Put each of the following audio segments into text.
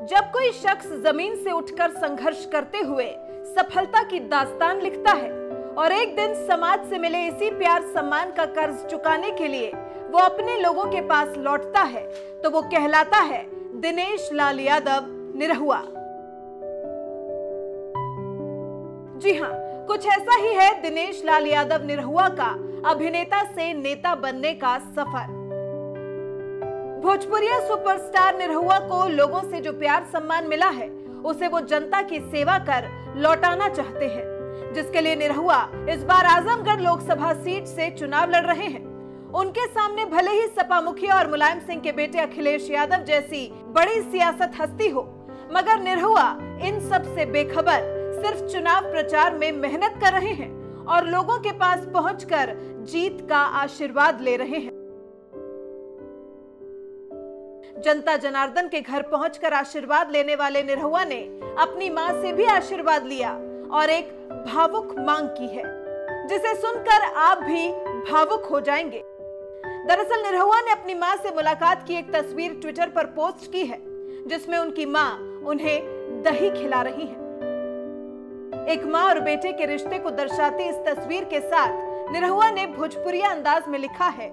जब कोई शख्स जमीन से उठकर संघर्ष करते हुए सफलता की दास्तान लिखता है और एक दिन समाज से मिले इसी प्यार सम्मान का कर्ज चुकाने के लिए वो अपने लोगों के पास लौटता है तो वो कहलाता है दिनेश लाल यादव निरहुआ। जी हाँ, कुछ ऐसा ही है दिनेश लाल यादव निरहुआ का अभिनेता से नेता बनने का सफर। भोजपुरिया सुपरस्टार निरहुआ को लोगों से जो प्यार सम्मान मिला है उसे वो जनता की सेवा कर लौटाना चाहते हैं, जिसके लिए निरहुआ इस बार आजमगढ़ लोकसभा सीट से चुनाव लड़ रहे हैं। उनके सामने भले ही सपा मुखिया और मुलायम सिंह के बेटे अखिलेश यादव जैसी बड़ी सियासत हस्ती हो, मगर निरहुआ इन सब से बेखबर सिर्फ चुनाव प्रचार में मेहनत कर रहे हैं और लोगों के पास पहुंचकर जीत का आशीर्वाद ले रहे हैं। जनता जनार्दन के घर पहुंचकर आशीर्वाद लेने वाले निरहुआ ने अपनी मां से भी आशीर्वाद लिया और एक भावुक मांग की है, जिसे सुनकर आप भी भावुक हो जाएंगे। दरअसल निरहुआ ने अपनी मां से मुलाकात की एक तस्वीर ट्विटर पर पोस्ट की है, जिसमें उनकी मां उन्हें दही खिला रही है। एक मां और बेटे के रिश्ते को दर्शाती इस तस्वीर के साथ निरहुआ ने भोजपुरिया अंदाज में लिखा है,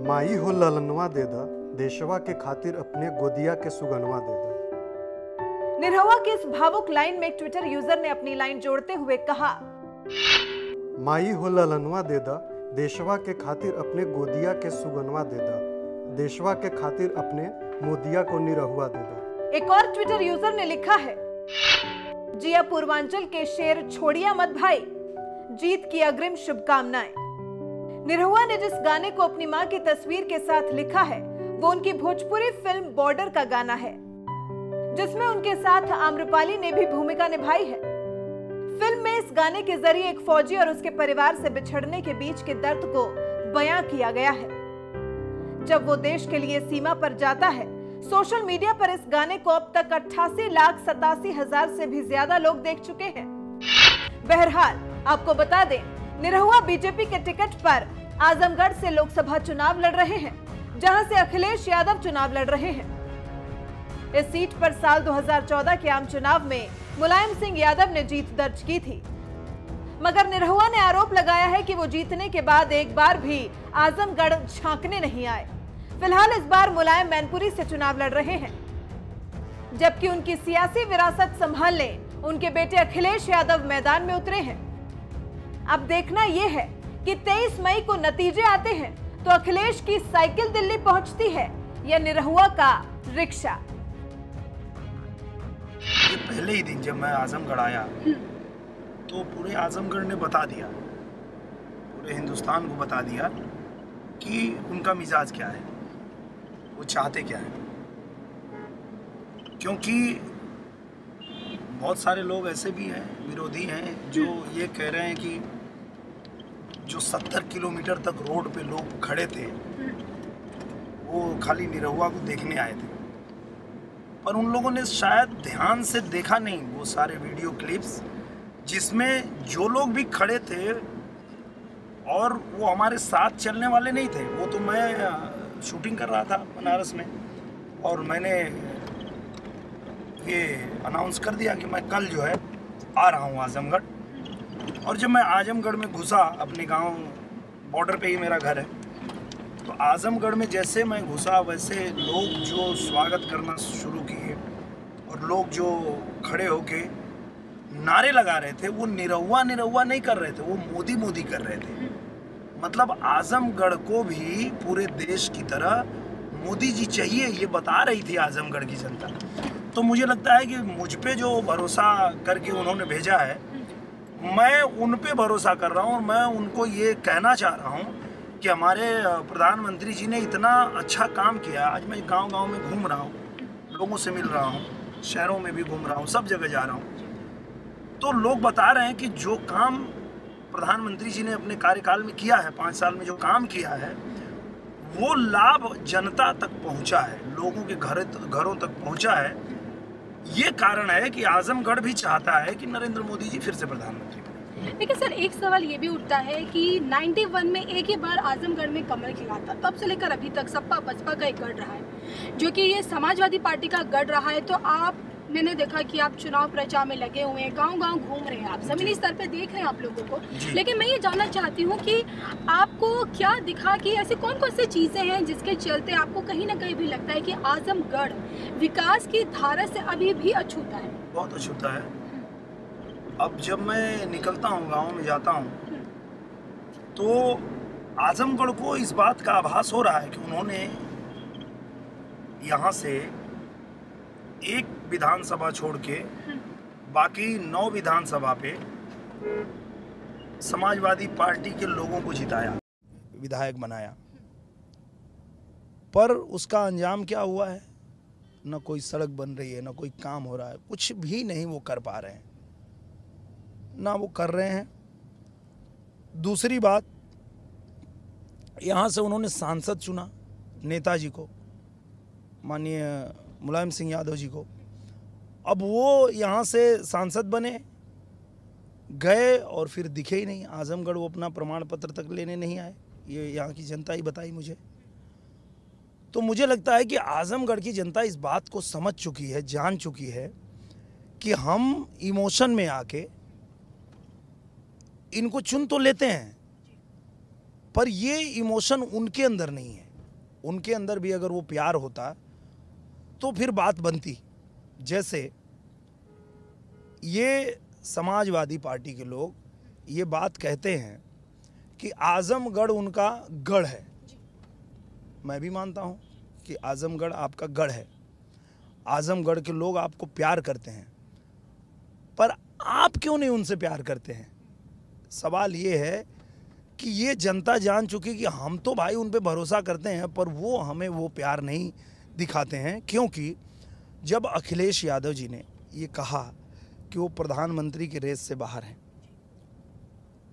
माई हो ललनवा दे दा, देशवा के खातिर अपने गोदिया के सुगनवा दे दा। निरहुआ की इस भावुक लाइन में एक ट्विटर यूजर ने अपनी लाइन जोड़ते हुए कहा, माई हो ललनवा दे दा, देशवा के खातिर अपने गोदिया के सुगनवा दे दा, देशवा के खातिर अपने मोदिया को निरहुआ दे दा। एक और ट्विटर यूजर ने लिखा है, जिया पूर्वांचल के शेर छोड़िया मत भाई, जीत की अग्रिम शुभकामनाएं। निरहुआ ने जिस गाने को अपनी मां की तस्वीर के साथ लिखा है वो उनकी भोजपुरी फिल्म बॉर्डर का गाना है, जिसमें उनके साथ आम्रपाली ने भी भूमिका निभाई है। फिल्म में इस गाने के जरिए एक फौजी और उसके परिवार से बिछड़ने के बीच के दर्द को बयां किया गया है। जब वो देश के लिए सीमा पर जाता है, सोशल मीडिया पर इस गाने को अब तक 88,87,000 से भी ज्यादा लोग देख चुके हैं। बहरहाल आपको बता दें, निरहुआ बीजेपी के टिकट पर आजमगढ़ से लोकसभा चुनाव लड़ रहे हैं, जहां से अखिलेश यादव चुनाव लड़ रहे हैं। इस सीट पर साल 2014 के आम चुनाव में मुलायम सिंह यादव ने जीत दर्ज की थी, मगर निरहुआ ने आरोप लगाया है कि वो जीतने के बाद एक बार भी आजमगढ़ झांकने नहीं आए। फिलहाल इस बार मुलायम मैनपुरी से चुनाव लड़ रहे हैं, जबकि उनकी सियासी विरासत संभालने उनके बेटे अखिलेश यादव मैदान में उतरे हैं। अब देखना यह है कि 23 मई को नतीजे आते हैं तो अखिलेश की साइकिल दिल्ली पहुंचती है या निरहुआ का रिक्शा। ये पहले ही दिन जब मैं आजमगढ़ आया तो पूरे आजमगढ़ ने बता दिया, पूरे हिंदुस्तान को बता दिया कि उनका मिजाज क्या है, वो चाहते क्या है। क्योंकि बहुत सारे लोग ऐसे भी हैं, विरोधी हैं, जो ये कह रहे हैं कि जो 70 किलोमीटर तक रोड पे लोग खड़े थे वो खाली निरहुआ को देखने आए थे, पर उन लोगों ने शायद ध्यान से देखा नहीं वो सारे वीडियो क्लिप्स, जिसमें जो लोग भी खड़े थे और वो हमारे साथ चलने वाले नहीं थे। वो तो मैं शूटिंग कर रहा था बनारस में और मैंने ये अनाउंस कर दिया कि मैं कल जो है आ रहा हूँ आजमगढ़। और जब मैं आजमगढ़ में घुसा, अपने गांव बॉर्डर पे ही मेरा घर है, तो आजमगढ़ में जैसे मैं घुसा वैसे लोग जो स्वागत करना शुरू किए और लोग जो खड़े होके नारे लगा रहे थे, वो निरहुआ निरहुआ नहीं कर रहे थे, वो मोदी मोदी कर रहे थे। मतलब आजमगढ़ को भी पूरे देश की तरह मोदी जी चाहिए, ये बता रही थी आजमगढ़ की जनता। तो मुझे लगता है कि मुझ पे जो भरोसा करके उन्होंने भेजा है, मैं उन पे भरोसा कर रहा हूँ और मैं उनको ये कहना चाह रहा हूँ कि हमारे प्रधानमंत्री जी ने इतना अच्छा काम किया। आज मैं गांव-गांव में घूम रहा हूँ, लोगों से मिल रहा हूँ, शहरों में भी घूम रहा हूँ, सब जगह जा रहा हूँ, तो लोग बता रहे हैं कि जो काम प्रधानमंत्री जी ने अपने कार्यकाल में किया है, 5 साल में जो काम किया है, वो लाभ जनता तक पहुँचा है, लोगों के घरों तक पहुँचा है। ये कारण है कि आजमगढ़ भी चाहता है कि नरेंद्र मोदी जी फिर से प्रधानमंत्री बने। लेकिन सर एक सवाल ये भी उठता है कि 91 में एक ही बार आजमगढ़ में कमल खिला था, तब से लेकर अभी तक सपा बसपा का एक गढ़ रहा है, जो कि ये समाजवादी पार्टी का गढ़ रहा है। तो मैंने देखा कि आप चुनाव प्रचार में लगे हुए हैं, गांव-गांव घूम रहे हैं, आप जमीनी स्तर पे देख रहे हैं आप लोगों को। लेकिन मैं ये जानना चाहती हूँ कि आपको क्या दिखा कि ऐसी कौन कौन सी चीज़ें हैं जिसके चलते आपको कहीं ना कहीं भी लगता है कि आजमगढ़ विकास की धारा से अभी भी अछूता है? बहुत अछूता है। अब जब मैं निकलता हूँ, गाँव में जाता हूँ, तो आजमगढ़ को इस बात का आभास हो रहा है कि उन्होंने यहाँ से एक विधानसभा छोड़ के बाकी 9 विधानसभा पे समाजवादी पार्टी के लोगों को जिताया, विधायक बनाया, पर उसका अंजाम क्या हुआ है? न कोई सड़क बन रही है, न कोई काम हो रहा है, कुछ भी नहीं वो कर पा रहे हैं, ना वो कर रहे हैं। दूसरी बात, यहाँ से उन्होंने सांसद चुना नेताजी को, माननीय मुलायम सिंह यादव जी को। अब वो यहाँ से सांसद बने, गए और फिर दिखे ही नहीं। आजमगढ़ वो अपना प्रमाण पत्र तक लेने नहीं आए, ये यहाँ की जनता ही बताई मुझे। तो मुझे लगता है कि आजमगढ़ की जनता इस बात को समझ चुकी है, जान चुकी है कि हम इमोशन में आके इनको चुन तो लेते हैं, पर ये इमोशन उनके अंदर नहीं है। उनके अंदर भी अगर वो प्यार होता तो फिर बात बनती। जैसे ये समाजवादी पार्टी के लोग ये बात कहते हैं कि आजमगढ़ उनका गढ़ है। मैं भी मानता हूँ कि आजमगढ़ आपका गढ़ है, आजमगढ़ के लोग आपको प्यार करते हैं, पर आप क्यों नहीं उनसे प्यार करते हैं? सवाल ये है कि ये जनता जान चुकी कि हम तो भाई उन पे भरोसा करते हैं, पर वो हमें वो प्यार नहीं दिखाते हैं। क्योंकि जब अखिलेश यादव जी ने ये कहा कि वो प्रधानमंत्री के रेस से बाहर हैं,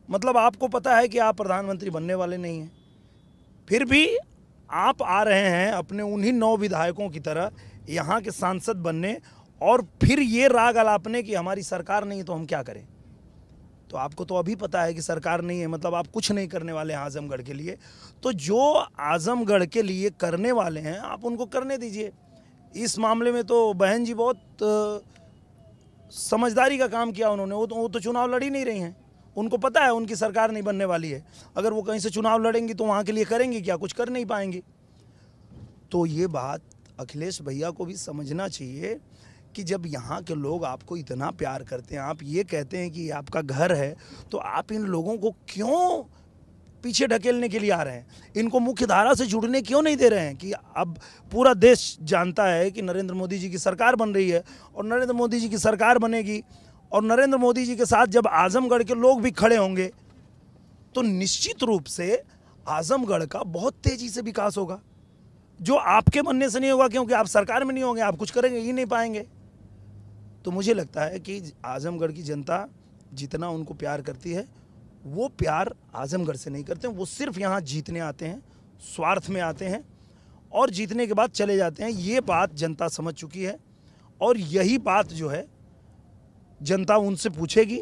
मतलब आपको पता है कि आप प्रधानमंत्री बनने वाले नहीं हैं, फिर भी आप आ रहे हैं अपने उन्हीं 9 विधायकों की तरह यहाँ के सांसद बनने, और फिर ये राग अलापने कि हमारी सरकार नहीं है तो हम क्या करें। तो आपको तो अभी पता है कि सरकार नहीं है, मतलब आप कुछ नहीं करने वाले हैं आजमगढ़ के लिए। तो जो आजमगढ़ के लिए करने वाले हैं आप उनको करने दीजिए। इस मामले में तो बहन जी बहुत समझदारी का काम किया उन्होंने। वो तो चुनाव लड़ ही नहीं रही हैं, उनको पता है उनकी सरकार नहीं बनने वाली है। अगर वो कहीं से चुनाव लड़ेंगी तो वहाँ के लिए करेंगी क्या? कुछ कर नहीं पाएंगी। तो ये बात अखिलेश भैया को भी समझना चाहिए कि जब यहाँ के लोग आपको इतना प्यार करते हैं, आप ये कहते हैं कि आपका घर है, तो आप इन लोगों को क्यों पीछे ढकेलने के लिए आ रहे हैं? इनको मुख्य धारा से जुड़ने क्यों नहीं दे रहे हैं? कि अब पूरा देश जानता है कि नरेंद्र मोदी जी की सरकार बन रही है, और नरेंद्र मोदी जी की सरकार बनेगी, और नरेंद्र मोदी जी के साथ जब आजमगढ़ के लोग भी खड़े होंगे तो निश्चित रूप से आजमगढ़ का बहुत तेज़ी से विकास होगा, जो आपके बनने से नहीं होगा, क्योंकि आप सरकार में नहीं होंगे, आप कुछ करेंगे ही नहीं पाएंगे। तो मुझे लगता है कि आजमगढ़ की जनता जितना उनको प्यार करती है, वो प्यार आजमगढ़ से नहीं करते हैं। वो सिर्फ यहाँ जीतने आते हैं, स्वार्थ में आते हैं, और जीतने के बाद चले जाते हैं। ये बात जनता समझ चुकी है, और यही बात जो है जनता उनसे पूछेगी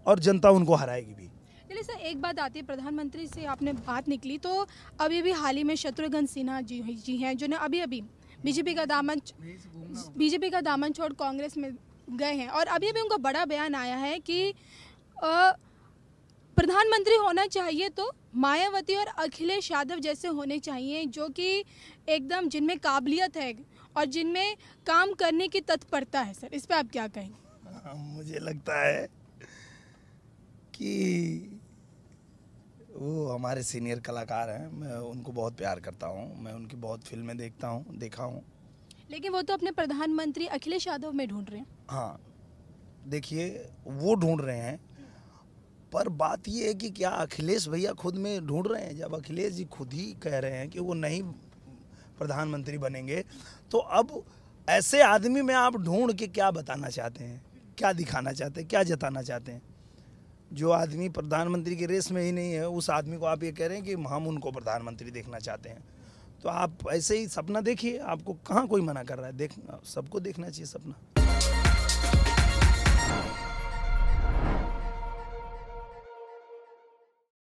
और जनता उनको हराएगी भी। चलिए सर, एक बात आती है, प्रधानमंत्री से आपने बात निकली, तो अभी भी हाल ही में शत्रुघ्न सिन्हा जी हैं, जो ने अभी बीजेपी का दामन छोड़ कांग्रेस में गए हैं, और अभी उनका बड़ा बयान आया है कि प्रधानमंत्री होना चाहिए तो मायावती और अखिलेश यादव जैसे होने चाहिए, जो कि एकदम जिनमें काबिलियत है और जिनमें काम करने की तत्परता है। सर, इस पर आप क्या कहेंगे? मुझे लगता है कि वो हमारे सीनियर कलाकार हैं, मैं उनको बहुत प्यार करता हूँ, मैं उनकी बहुत फिल्में देखा हूँ। लेकिन वो तो अपने प्रधानमंत्री अखिलेश यादव में ढूंढ रहे हैं। हाँ, देखिए वो ढूंढ रहे हैं, पर बात ये है कि क्या अखिलेश भैया खुद में ढूंढ रहे हैं? जब अखिलेश जी खुद ही कह रहे हैं कि वो नहीं प्रधानमंत्री बनेंगे, तो अब ऐसे आदमी में आप ढूंढ के क्या बताना चाहते हैं, क्या दिखाना चाहते हैं, क्या जताना चाहते हैं? जो आदमी प्रधानमंत्री की रेस में ही नहीं है, उस आदमी को आप ये कह रहे हैं कि हम उनको प्रधानमंत्री देखना चाहते हैं। तो आप ऐसे ही सपना देखिए, आपको कहाँ कोई मना कर रहा है? सबको देखना चाहिए सपना।